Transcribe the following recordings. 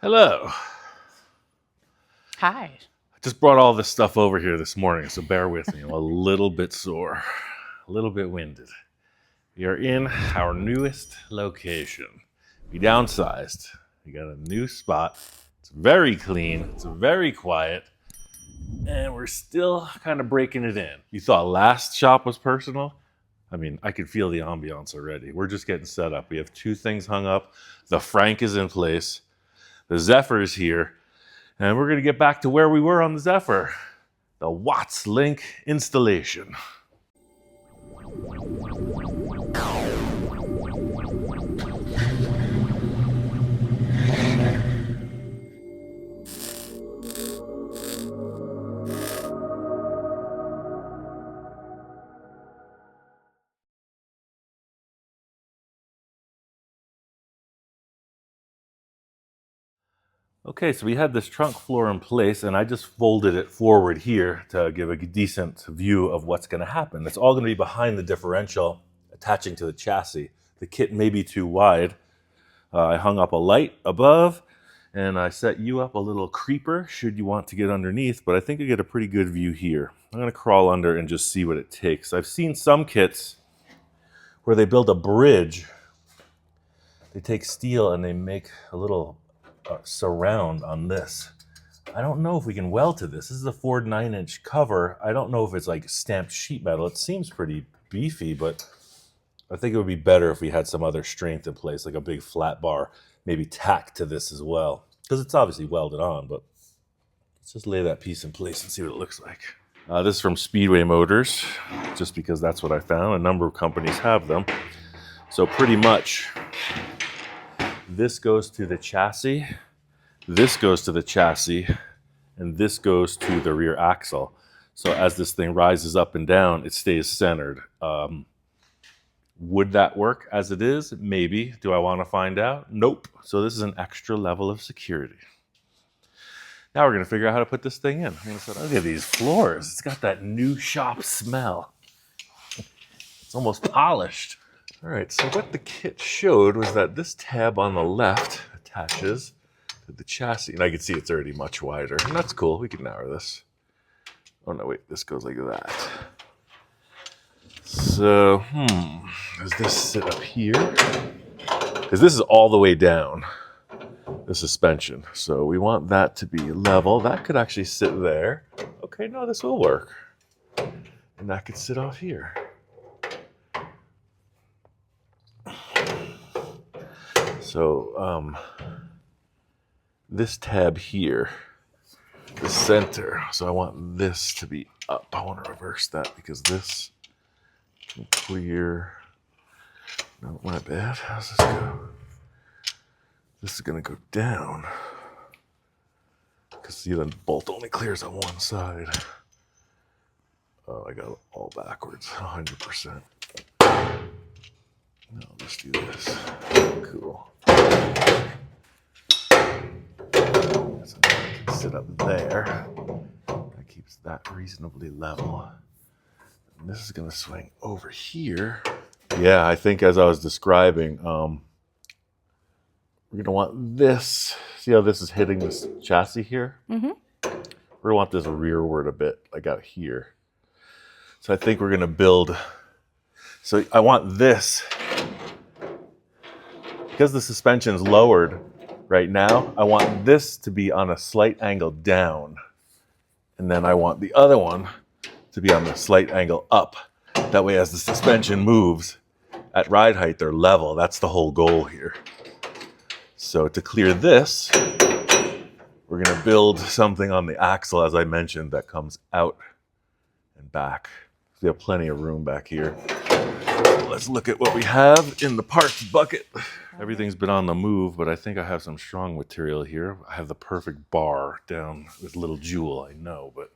Hello. Hi. I just brought all this stuff over here this morning, so bear with me. I'm a little bit sore, a little bit winded. We are in our newest location. We downsized. We got a new spot. It's very clean. It's very quiet. And we're still kind of breaking it in. You thought last shop was personal? I mean, I could feel the ambiance already. We're just getting set up. We have two things hung up. The Frank is in place. The Zephyr is here. And we're going to get back to where we were on the Zephyr, the Watts Link installation. Okay, so we had this trunk floor in place, and I just folded it forward here to give a decent view of what's going to happen. It's all going to be behind the differential attaching to the chassis. The kit may be too wide. I hung up a light above, and I set you up a little creeper should you want to get underneath, but I think you get a pretty good view here. I'm going to crawl under and just see what it takes. I've seen some kits where they build a bridge. They take steel and they make a little surround on this. I don't know if we can weld to this. This is a Ford 9-inch cover. I don't know if it's like stamped sheet metal. It seems pretty beefy, but I think it would be better if we had some other strength in place, like a big flat bar, maybe tacked to this as well. Because it's obviously welded on, but let's just lay that piece in place and see what it looks like. This is from Speedway Motors, just because that's what I found. A number of companies have them. So pretty much, this goes to the chassis, this goes to the chassis, and this goes to the rear axle. So as this thing rises up and down, it stays centered. Would that work as it is? Maybe. Do I want to find out? Nope. So this is an extra level of security. Now we're going to figure out how to put this thing in. I'm going to say, look at these floors. It's got that new shop smell. It's almost polished. All right, so what the kit showed was that this tab on the left attaches to the chassis. And I can see it's already much wider. And that's cool. We can narrow this. Oh, no, wait. This goes like that. So, does this sit up here? Because this is all the way down, the suspension. So we want that to be level. That could actually sit there. Okay, no, this will work. And that could sit off here. So this tab here, the center, so I want this to be up. I want to reverse that because this can clear. No, my bad. How's this go? This is going to go down because see, the bolt only clears on one side. Oh, I got it all backwards, 100%. No, let's do this. Cool. So now I can sit up there. That keeps that reasonably level. And this is going to swing over here. Yeah, I think as I was describing, we're going to want this. See how this is hitting this chassis here? Mm-hmm. We're going to want this rearward a bit, like out here. So I think we're going to build. So I want this. Because the suspension's lowered right now, I want this to be on a slight angle down. And then I want the other one to be on the slight angle up. That way as the suspension moves at ride height, they're level. That's the whole goal here. So to clear this, we're going to build something on the axle, as I mentioned, that comes out and back. We have plenty of room back here. Let's look at what we have in the parts bucket. Everything's been on the move, but I think I have some strong material here. I have the perfect bar down with little jewel, I know, but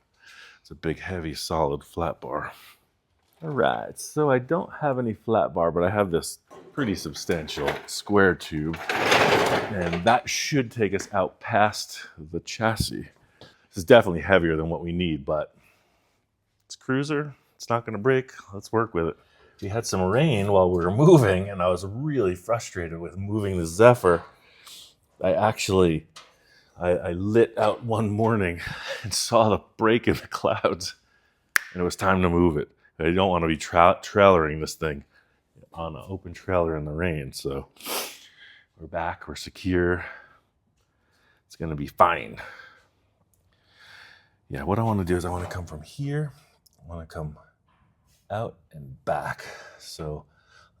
it's a big, heavy, solid flat bar. All right, so I don't have any flat bar, but I have this pretty substantial square tube, and that should take us out past the chassis. This is definitely heavier than what we need, but it's cruiser. It's not going to break. Let's work with it. We had some rain while we were moving, and I was really frustrated with moving the Zephyr. I actually I lit out one morning and saw the break in the clouds, and it was time to move it. I don't want to be trailering this thing on an open trailer in the rain. So we're back, we're secure. It's going to be fine. Yeah, what I want to do is I want to come from here. I want to come out and back. So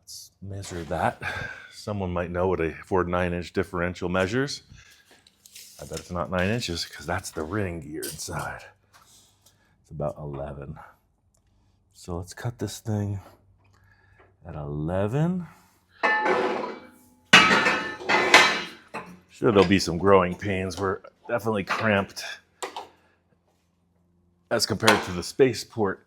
let's measure that. Someone might know what a 4 to 9 inch differential measures. I bet it's not 9 inches because that's the ring gear inside. It's about 11. So let's cut this thing at 11. Sure, there'll be some growing pains. We're definitely cramped as compared to the spaceport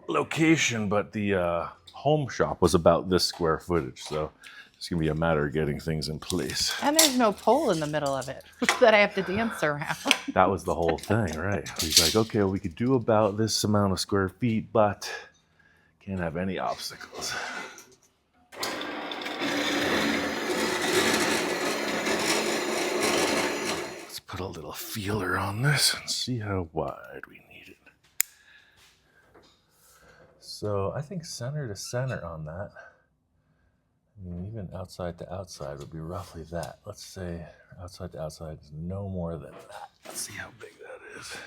location, but the home shop was about this square footage, so it's gonna be a matter of getting things in place. And there's no pole in the middle of it that I have to dance around. That was the whole thing, right? He's like, okay, well, we could do about this amount of square feet, but can't have any obstacles. Let's put a little feeler on this and see how wide we need it. So I think center to center on that, I mean, even outside to outside would be roughly that. Let's say outside to outside is no more than that. Let's see how big that is.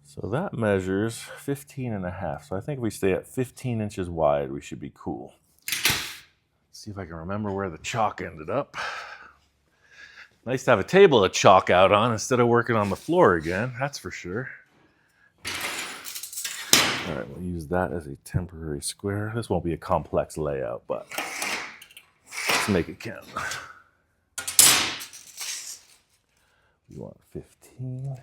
So that measures 15.5. So I think if we stay at 15 inches wide, we should be cool. Let's see if I can remember where the chalk ended up. Nice to have a table to chalk out on instead of working on the floor again, that's for sure. All right, we'll use that as a temporary square. This won't be a complex layout, but let's make it count. We want 15.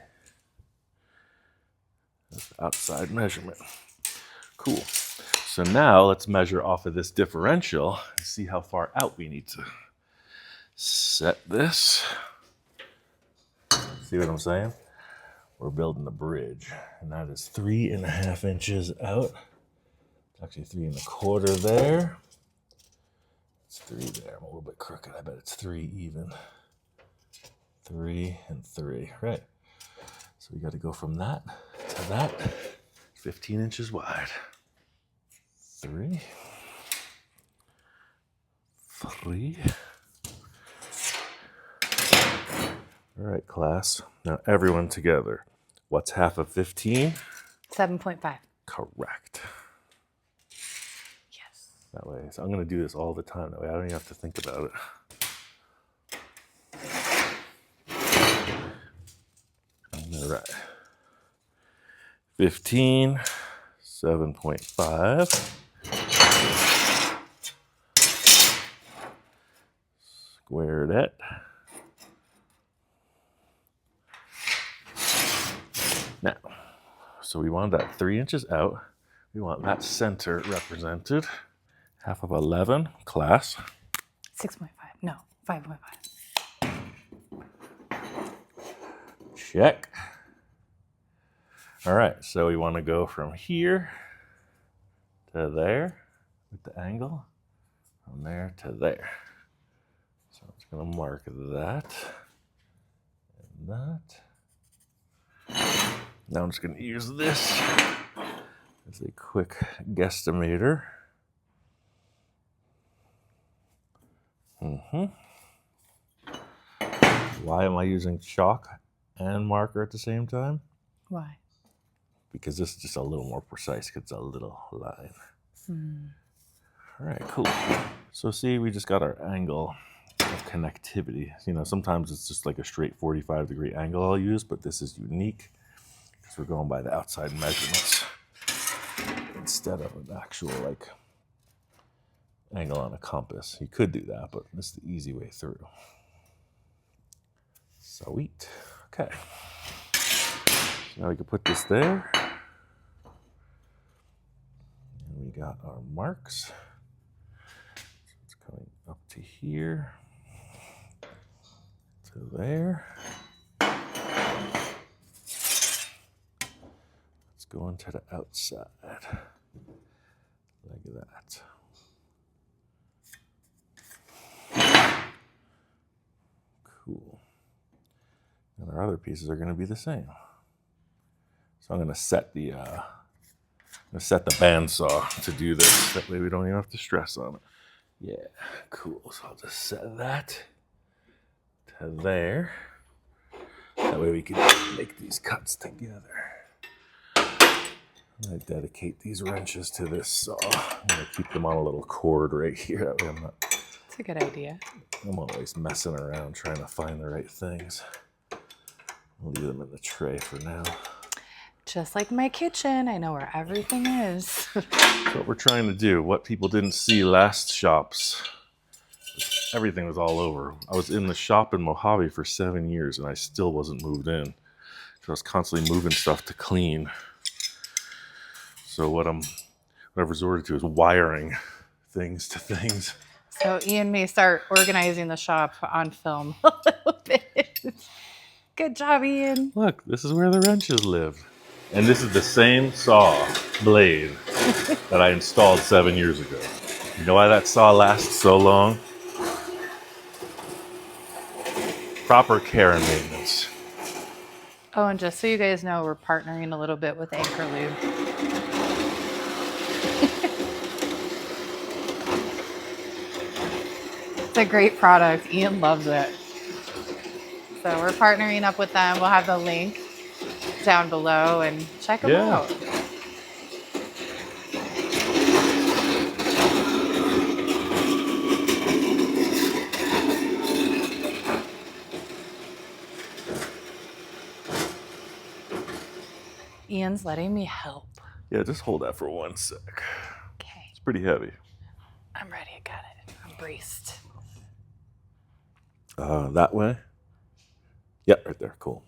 That's the outside measurement. Cool. So now let's measure off of this differential and see how far out we need to set this. See what I'm saying? We're building the bridge, and that is 3.5 inches out. It's actually 3.25 there. It's 3 there. I'm a little bit crooked. I bet it's 3 even. 3 and 3, right? So we got to go from that to that. 15 inches wide. 3. 3. All right, class. Now everyone together. What's half of 15? 7.5. Correct. Yes. That way. So I'm going to do this all the time. That way I don't even have to think about it. All right. 15, 7.5. Square that. Now, so we want that 3 inches out. We want that center represented. Half of 11, class. 6.5. No, 5.5. Check. All right, so we want to go from here to there with the angle. From there to there. So I'm just going to mark that and that. Now I'm just going to use this as a quick guesstimator. Why am I using chalk and marker at the same time? Why? Because this is just a little more precise because it's a little line. All right, cool. So see, we just got our angle of connectivity. You know, sometimes it's just like a straight 45-degree angle I'll use, but this is unique because we're going by the outside measurements instead of an actual like angle on a compass. You could do that, but this is the easy way through. Sweet. Okay. So now we can put this there. And we got our marks. So it's coming up to here, to there. Let's go into the outside, like that. our other pieces are going to be the same. So I'm going to set the bandsaw to do this. That way we don't even have to stress on it. Yeah, cool. So I'll just set that to there. That way we can make these cuts together. I'm going to dedicate these wrenches to this saw. I'm going to keep them on a little cord right here. That way That's a good idea. I'm always messing around trying to find the right things. I'll leave them in the tray for now. Just like my kitchen, I know where everything is. That's what we're trying to do. What people didn't see last shops. Everything was all over. I was in the shop in Mojave for 7 years and I still wasn't moved in. So I was constantly moving stuff to clean. So what I've resorted to is wiring things to things. So Ian may start organizing the shop on film a little bit. Good job, Ian. Look, this is where the wrenches live. And this is the same saw blade that I installed 7 years ago. You know why that saw lasts so long? Proper care and maintenance. Oh, and just so you guys know, we're partnering a little bit with Anchorlube. It's a great product. Ian loves it. So we're partnering up with them. We'll have the link down below and check them out. Ian's letting me help. Yeah, just hold that for 1 sec. Okay. It's pretty heavy. I'm ready. I got it. I'm braced. That way? Yep, right there. Cool.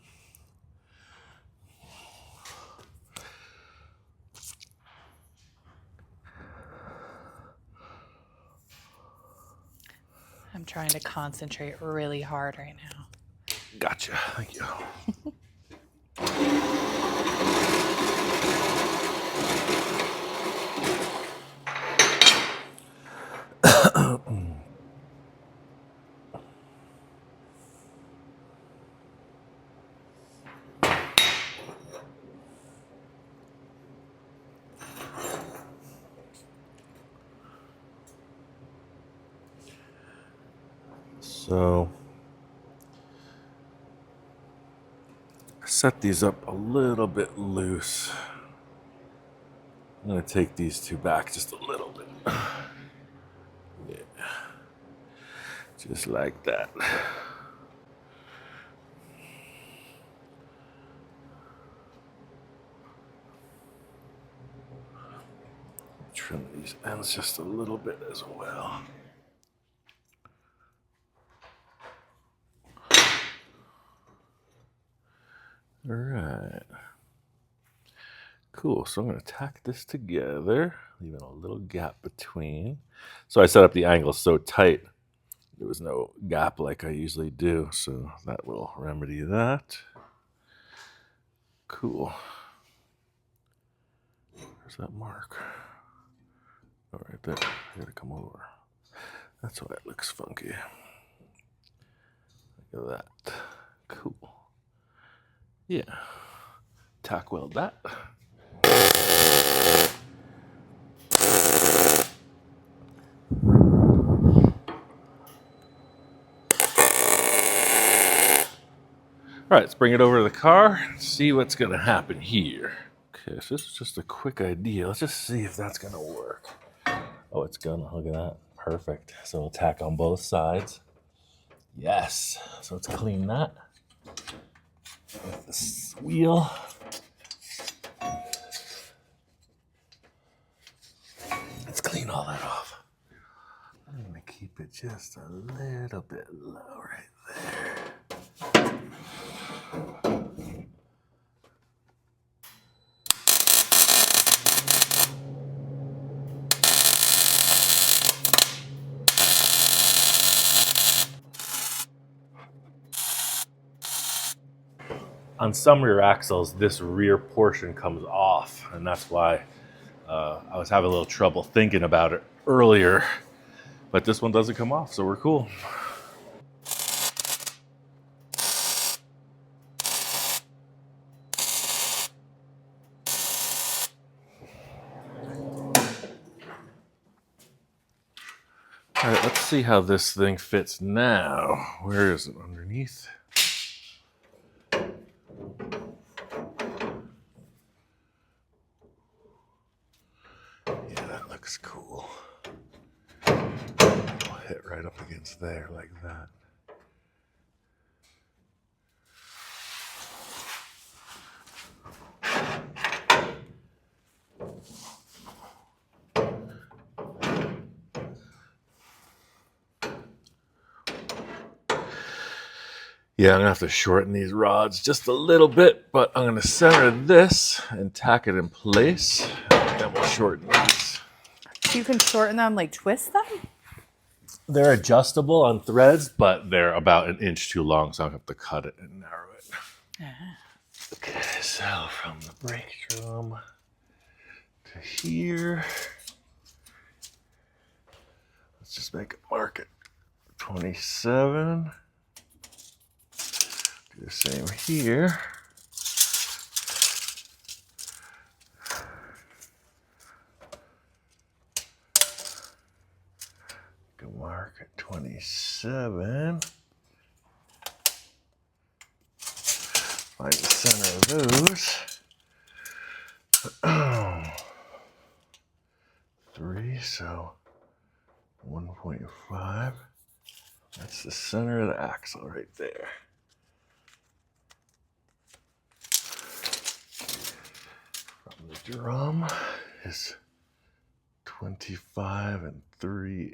I'm trying to concentrate really hard right now. Gotcha. Thank you. So I set these up a little bit loose. I'm going to take these two back just a little bit. Yeah. Just like that. Trim these ends just a little bit as well. All right. Cool. So I'm going to tack this together, leaving a little gap between. So I set up the angle so tight there was no gap like I usually do. So that will remedy that. Cool. Where's that mark? Oh, right there. I gotta come over. That's why it looks funky. Look at that. Cool. Yeah. Tack weld that. All right, let's bring it over to the car and see what's gonna happen here. Okay, so this is just a quick idea. Let's just see if that's gonna work. Oh, it's gonna. Look at that. Perfect. So we'll tack on both sides. Yes. So let's clean that with this wheel. Let's clean all that off. I'm gonna keep it just a little bit low right there. On some rear axles, this rear portion comes off, and that's why I was having a little trouble thinking about it earlier, but this one doesn't come off, so we're cool. All right, let's see how this thing fits now. Where is it? Underneath? Yeah, that looks cool. I'll hit right up against there like that. Yeah, I'm gonna have to shorten these rods just a little bit, but I'm gonna center this and tack it in place. Then we'll shorten these. You can shorten them, like twist them? They're adjustable on threads, but they're about an inch too long, so I have to cut it and narrow it. Okay, so from the brake drum to here, let's just make a mark at 27. Do the same here. Make a mark at 27. Find the center of those. 3, so 1.5. That's the center of the axle right there. From the drum is 25 and 5/8.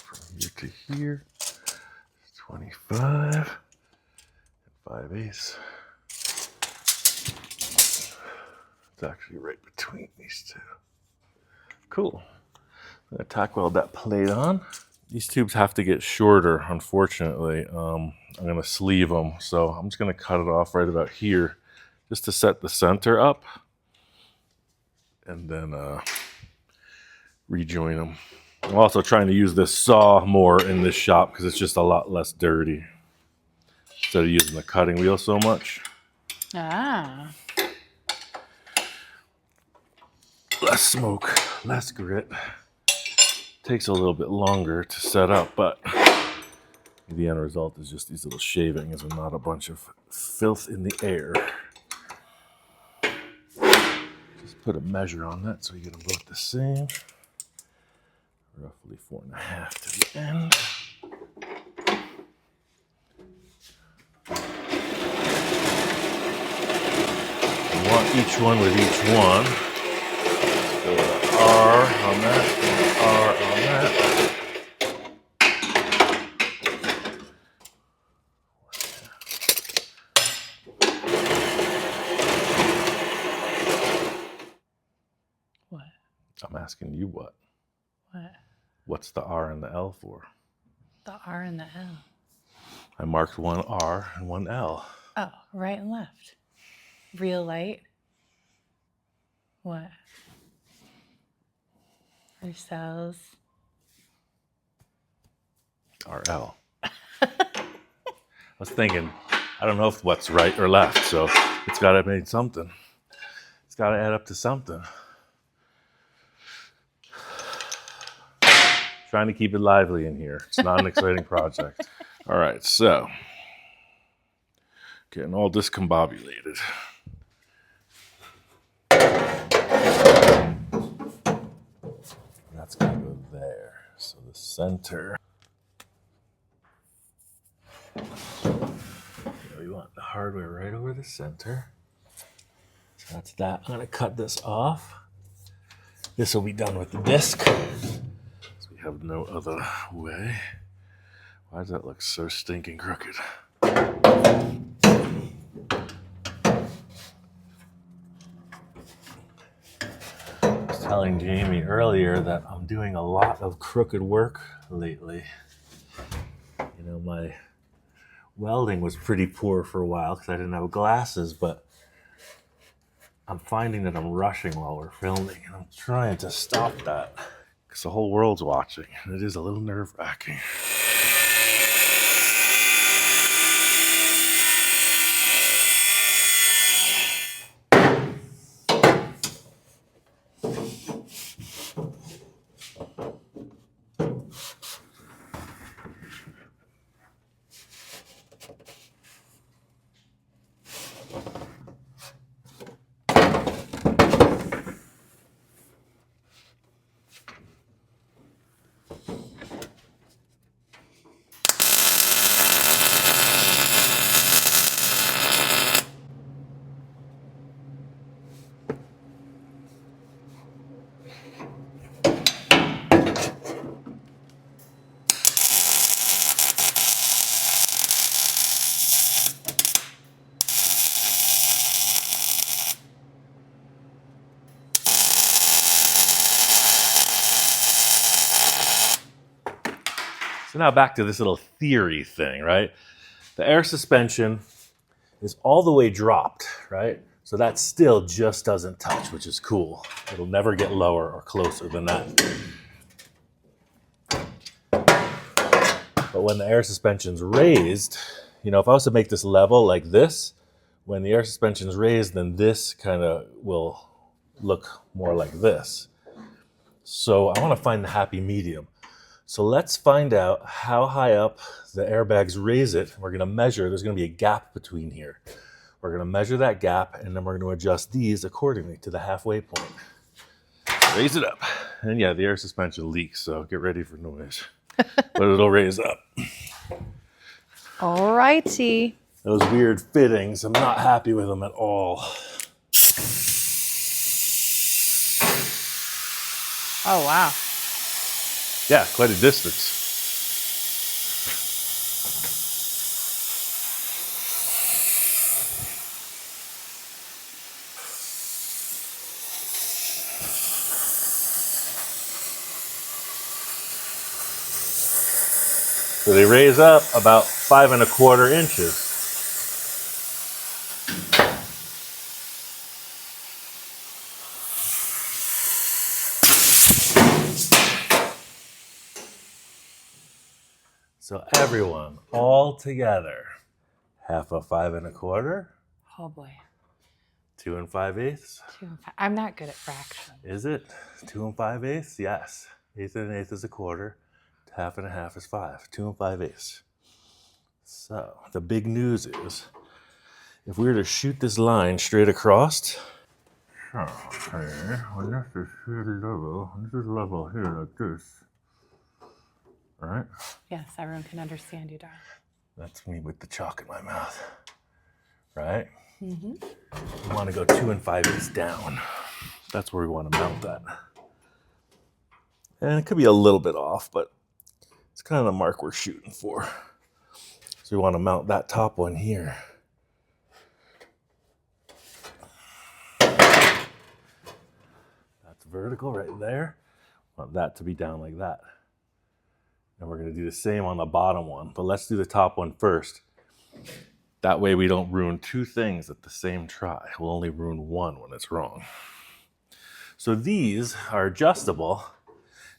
From here to here, 25 and 5/8. It's actually right between these two. Cool. I'm gonna tack weld that plate on. These tubes have to get shorter, unfortunately. I'm gonna sleeve them, so I'm just gonna cut it off right about here, just to set the center up, and then rejoin them. I'm also trying to use this saw more in this shop because it's just a lot less dirty instead of using the cutting wheel so much. Ah. Less smoke, less grit. Takes a little bit longer to set up, but the end result is just these little shavings and not a bunch of filth in the air. Just put a measure on that so you get them both the same. Roughly 4.5 to the end. You want each one with each one. So an R on that, and an R on that. What? I'm asking you what? What? What's the R and the L for? The R and the L. I marked one R and one L. Oh, right and left. Real light. What? Ourselves. RL. I was thinking, I don't know if what's right or left, so it's got to make something. It's got to add up to something. Trying to keep it lively in here. It's not an exciting project. All right, so getting all discombobulated. That's going to go there. So the center. We want the hardware right over the center. So that's that. I'm going to cut this off. This will be done with the disc. So we have no other way. Why does that look so stinking crooked? I was telling Jamie earlier that I'm doing a lot of crooked work lately. You know, my welding was pretty poor for a while because I didn't have glasses, but I'm finding that I'm rushing while we're filming, and I'm trying to stop that because the whole world's watching, and it is a little nerve-wracking. So now back to this little theory thing, right? The air suspension is all the way dropped, right? So that still just doesn't touch, which is cool. It'll never get lower or closer than that. But when the air suspension's raised, you know, if I was to make this level like this, when the air suspension's raised, then this kind of will look more like this. So I want to find the happy medium. So let's find out how high up the airbags raise it. We're going to measure. There's going to be a gap between here. We're going to measure that gap, and then we're going to adjust these accordingly to the halfway point. Raise it up. And yeah, the air suspension leaks, so get ready for noise. But it'll raise up. All righty. Those weird fittings, I'm not happy with them at all. Oh, wow. Yeah, quite a distance. So they raise up about 5 1/4 inches. So everyone, all together, half of 5 1/4, Oh, boy. 2 5/8. 2 and 5. I'm not good at fractions. Is it 2 5/8? Yes. 1/8 and 1/8 is 1/4. Half and a half is 5. 2 5/8. So the big news is, if we were to shoot this line straight across, okay, when this is level here like this, right? Yes, everyone can understand you, darling. That's me with the chalk in my mouth, right? Mm-hmm. We want to go 2 5/8 down. That's where we want to mount that. And it could be a little bit off, but it's kind of the mark we're shooting for. So we want to mount that top one here. That's vertical right there. Want that to be down like that. And we're going to do the same on the bottom one, but let's do the top one first. That way we don't ruin two things at the same try. We'll only ruin one when it's wrong. So these are adjustable.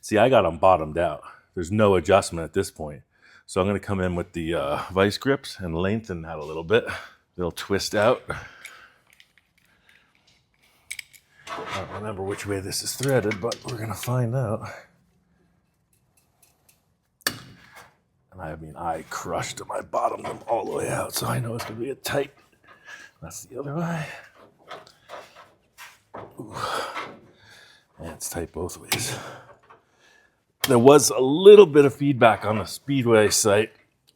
See, I got them bottomed out. There's no adjustment at this point. So I'm going to come in with the vice grips and lengthen that a little bit. They'll twist out. I don't remember which way this is threaded, but we're going to find out. And I crushed them. I bottomed them all the way out, so I know it's going to be a tight. That's the other way. Ooh. And it's tight both ways. There was a little bit of feedback on the Speedway site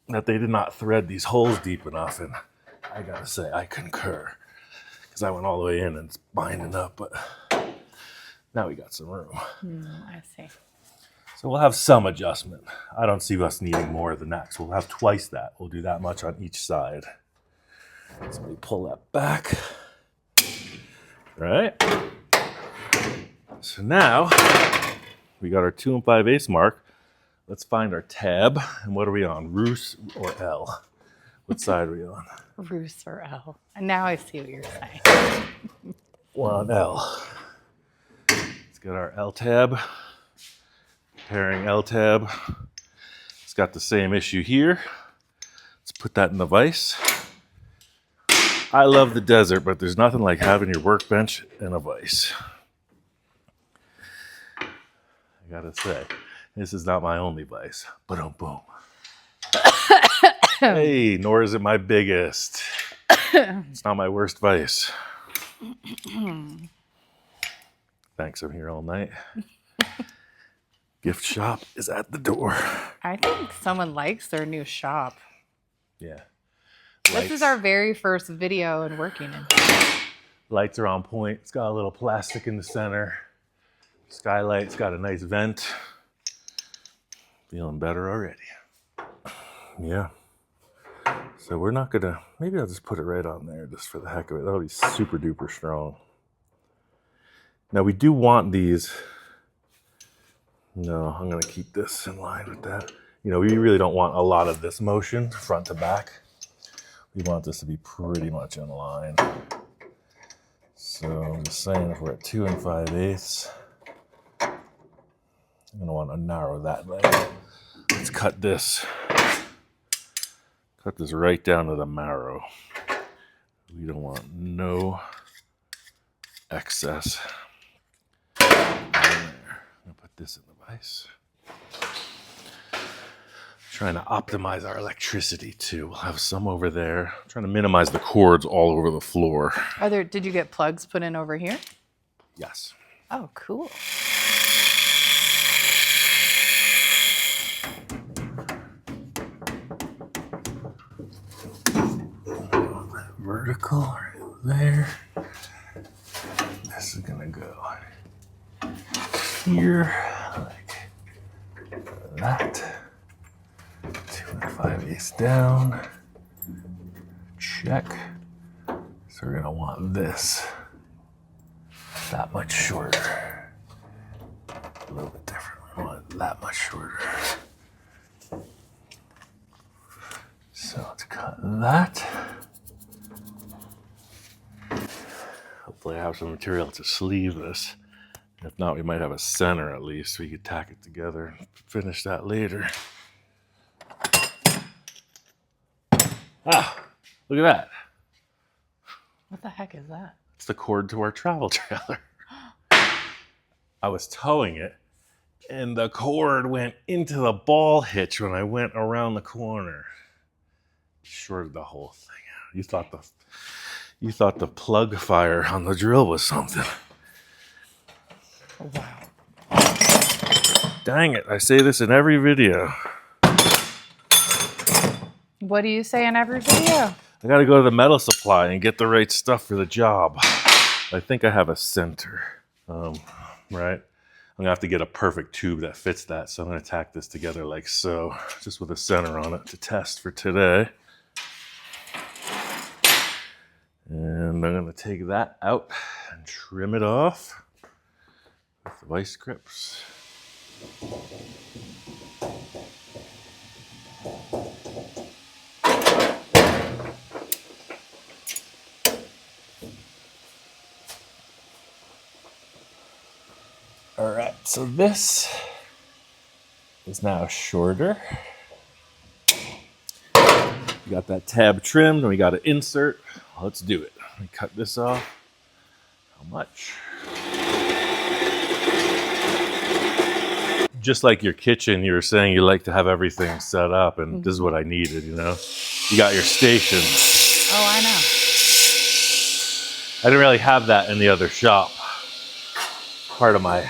that they did not thread these holes deep enough, and I gotta say, I concur. Because I went all the way in and it's binding up, but now we got some room. I see. So we'll have some adjustment. I don't see us needing more than that, so we'll have twice that. We'll do that much on each side. So we pull that back. All right. So now, we got our 2 5/8 mark. Let's find our tab. And what are we on? Roos or L? What side are we on? Roos or L. And now I see what you're saying. We're on L. Let's get our L tab. Pairing L tab. It's got the same issue here. Let's put that in the vise. I love the desert, but there's nothing like having your workbench and a vise. I gotta say, this is not my only vice. Boom, boom. Hey, nor is it my biggest. It's not my worst vice. Thanks, I'm here all night. Gift shop is at the door. I think someone likes their new shop. Yeah. This is our very first video and working in. Lights are on point. It's got a little plastic in the center. Skylight's got a nice vent. Feeling better already. Yeah. So we're not gonna, maybe I'll just put it right on there just for the heck of it. That'll be super duper strong. Now we do want these. No, I'm gonna keep this in line with that. you know, we really don't want a lot of this motion front to back. We want this to be pretty much in line. So I'm just saying, if we're at 2 5/8, I'm gonna want to narrow that leg. Let's cut this right down to the marrow. We don't want no excess. I'm gonna put this in the vise. Trying to optimize our electricity too. We'll have some over there. I'm trying to minimize the cords all over the floor. Did you get plugs put in over here? Yes. Oh, cool. Vertical right there. This is gonna go here, like that. 2 5/8 down. Check. So we're gonna want this that much shorter. A little bit different. We want it that much shorter. So let's cut that. Hopefully I have some material to sleeve this. If not, we might have a center at least. We could tack it together and finish that later. Ah, look at that. What the heck is that? It's the cord to our travel trailer. I was towing it, and the cord went into the ball hitch when I went around the corner. Shorted the whole thing out. You thought the plug fire on the drill was something. Oh, wow. Dang it, I say this in every video. What do you say in every video? I gotta go to the metal supply and get the right stuff for the job. I think I have a center, right? I'm gonna have to get a perfect tube that fits that, so I'm gonna tack this together like so, just with a center on it to test for today. And I'm gonna take that out and trim it off with the vice grips. All right, so this is now shorter. We got that tab trimmed and we got to insert. Let's do it. Let me cut this off. How much? Just like your kitchen, you were saying you like to have everything set up, and this is what I needed, you know? You got your station. Oh, I know. I didn't really have that in the other shop. Part of my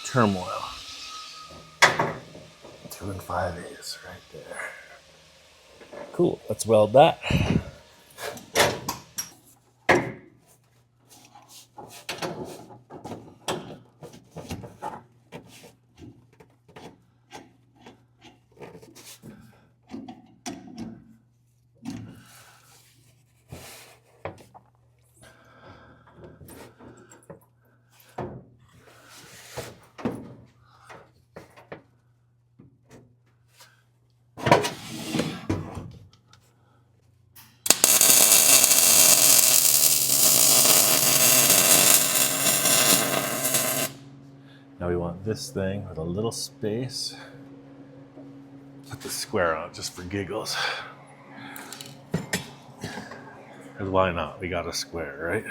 turmoil. 2 5/8 right there. Cool, let's weld that. Now we want this thing with a little space. Put the square on it just for giggles. Because why not? We got a square, right?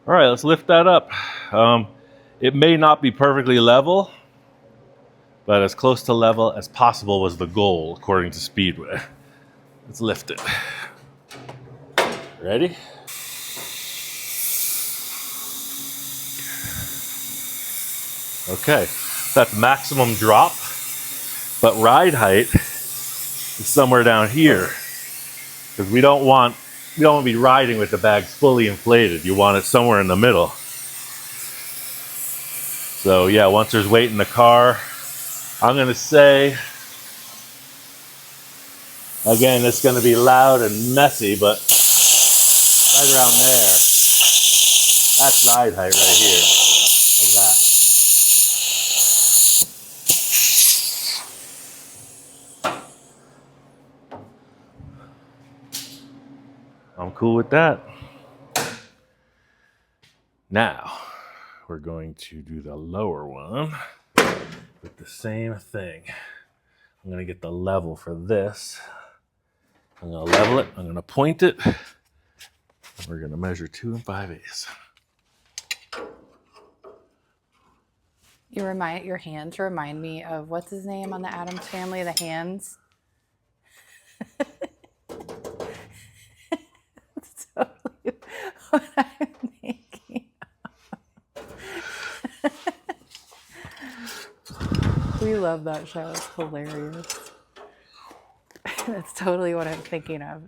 All right, let's lift that up. It may not be perfectly level, but as close to level as possible was the goal, according to Speedway. Let's lift it. Ready? Okay, that's maximum drop, but ride height is somewhere down here. because we don't want to be riding with the bags fully inflated. You want it somewhere in the middle. So yeah, once there's weight in the car, I'm gonna say, again, it's gonna be loud and messy, but right around there, that's ride height right here, like that. I'm cool with that. Now, we're going to do the lower one with the same thing. I'm gonna get the level for this. I'm gonna level it, I'm gonna point it, and we're gonna measure 2 5/8. Your hands remind me of, what's his name on the Addams Family? The hands. That's totally what I'm thinking. We love that show. It's hilarious. That's totally what I'm thinking of.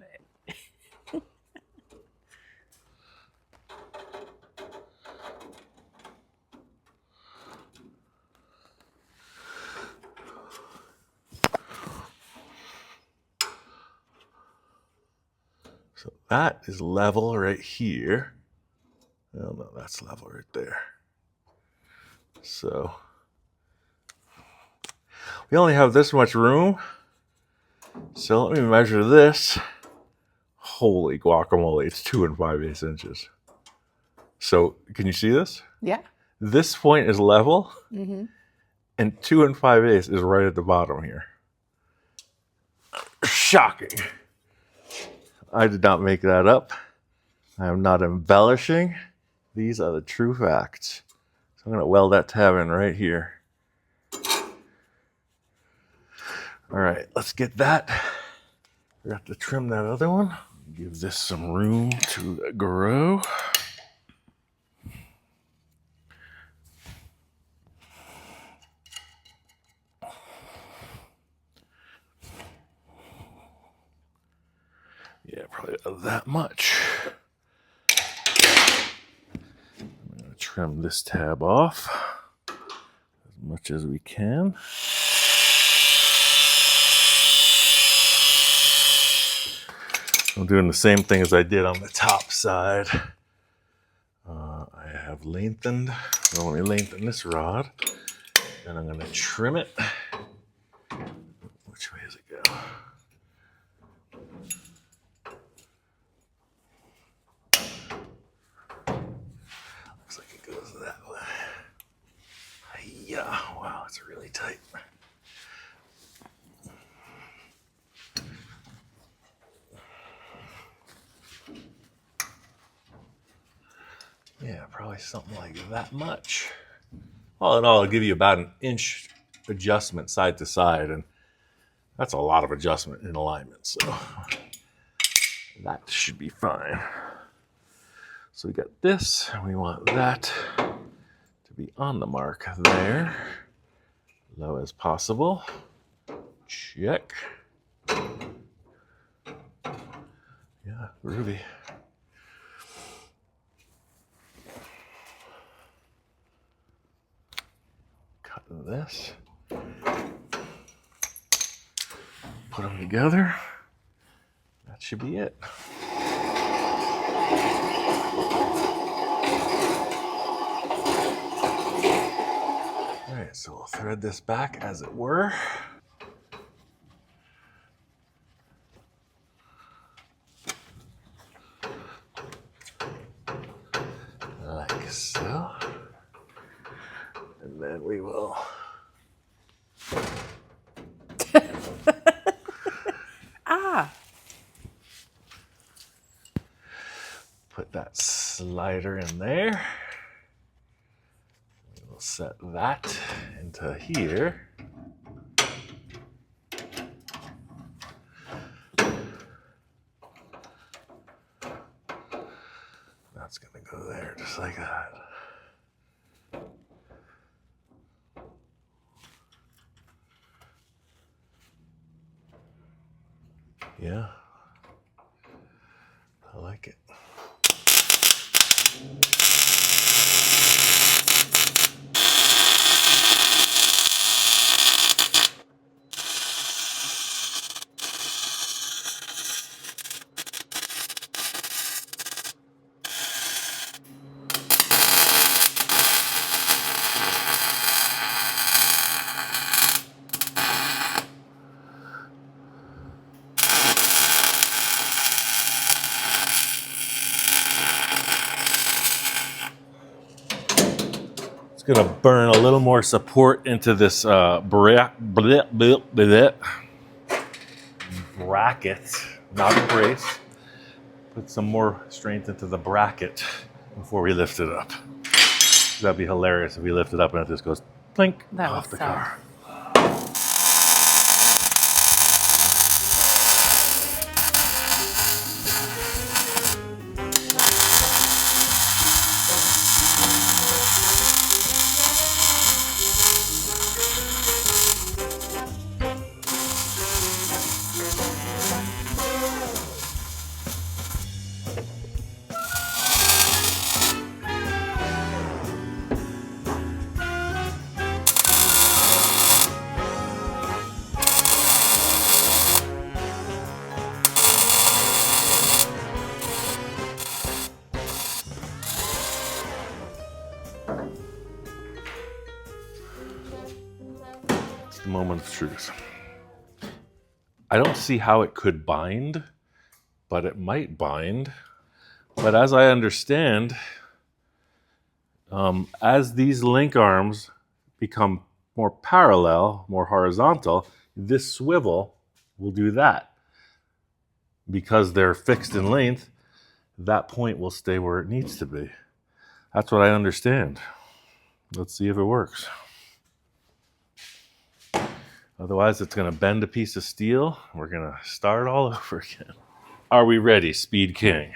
So that is level right here. Oh no, that's level right there. So we only have this much room. So let me measure this. Holy guacamole, it's 2 5/8 inches. So can you see this? Yeah. This point is level, Mm-hmm. and 2 5/8 is right at the bottom here. Shocking. I did not make that up. I am not embellishing. These are the true facts. So I'm going to weld that tab in right here. All right, let's get that. We have to trim that other one. Give this some room to grow. Yeah, probably that much. I'm going to trim this tab off as much as we can. I'm doing the same thing as I did on the top side. I have lengthened. Well, let me lengthen this rod. Then I'm going to trim it. Which way does it go? Looks like it goes that way. Yeah, wow, it's really tight. Yeah, probably something like that much. All in all, it'll give you about an inch adjustment side to side, and that's a lot of adjustment in alignment, so that should be fine. So we got this, and we want that to be on the mark there, low as possible. Check. Yeah, groovy. Cut this. Put them together. That should be it. All right, so we'll thread this back as it were. Like so. And then we will put that slider in there. We'll set that into here. That's gonna go there just like that. Yeah. I like it. It's gonna burn a little more support into this bracket, not a brace. Put some more strength into the bracket before we lift it up. That'd be hilarious if we lift it up and it just goes plink off the car. The moment of truth. I don't see how it could bind, but it might bind. But as I understand, as these link arms become more parallel, more horizontal, this swivel will do that. Because they're fixed in length, that point will stay where it needs to be. That's what I understand. Let's see if it works. Otherwise, it's going to bend a piece of steel. We're going to start all over again. Are we ready, Speed King?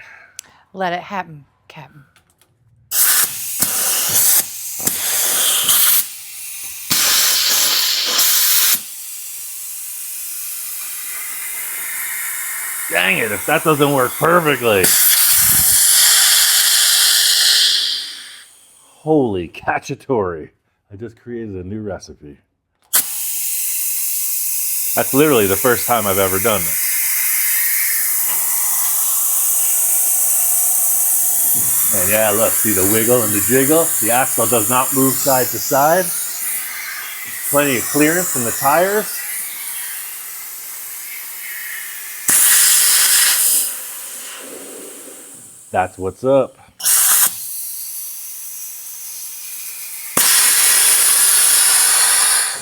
Let it happen, Captain. Dang it, if that doesn't work perfectly. Holy cacciatore. I just created a new recipe. That's literally the first time I've ever done it. And yeah, look, see the wiggle and the jiggle? The axle does not move side to side. Plenty of clearance in the tires. That's what's up.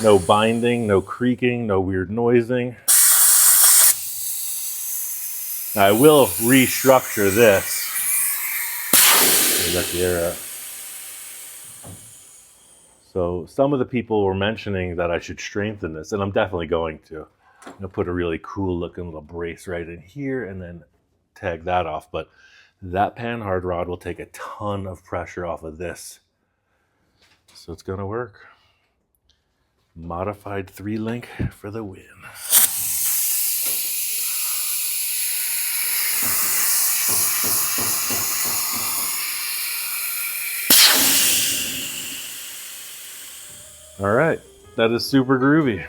No binding, no creaking, no weird noising. Now I will restructure this. Let the air out. So some of the people were mentioning that I should strengthen this, and I'm definitely going to. I'm going to put a really cool looking little brace right in here and then tag that off. But that panhard rod will take a ton of pressure off of this. So it's going to work. Modified 3-link for the win. All right, that is super groovy.